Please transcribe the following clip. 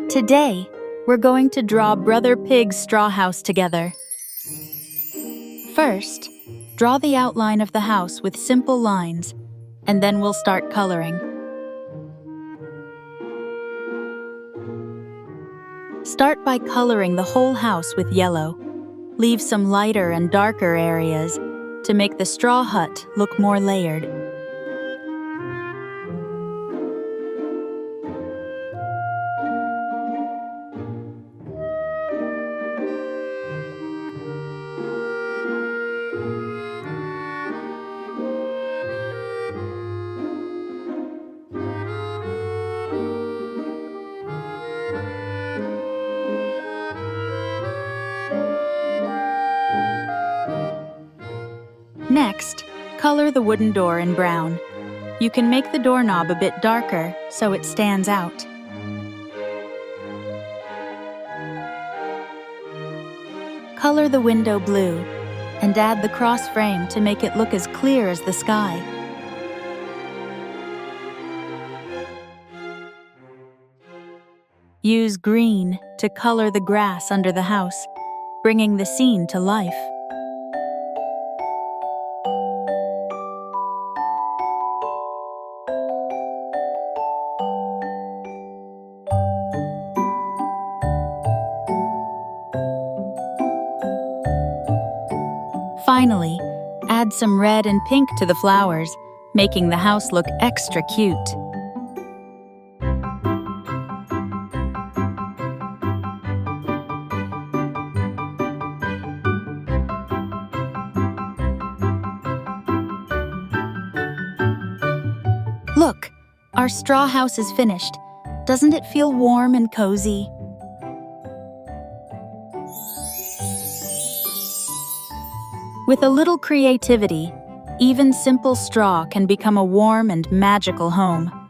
Today, we're going to draw Brother Pig's straw house together. First, draw the outline of the house with simple lines, and then we'll start coloring. Start by coloring the whole house with yellow. Leave some lighter and darker areas to make the straw hut look more layered. Next, color the wooden door in brown. You can make the doorknob a bit darker so it stands out. Color the window blue and add the cross frame to make it look as clear as the sky. Use green to color the grass under the house, bringing the scene to life. Finally, add some red and pink to the flowers, making the house look extra cute. Look, our straw house is finished. Doesn't it feel warm and cozy? With a little creativity, even simple straw can become a warm and magical home.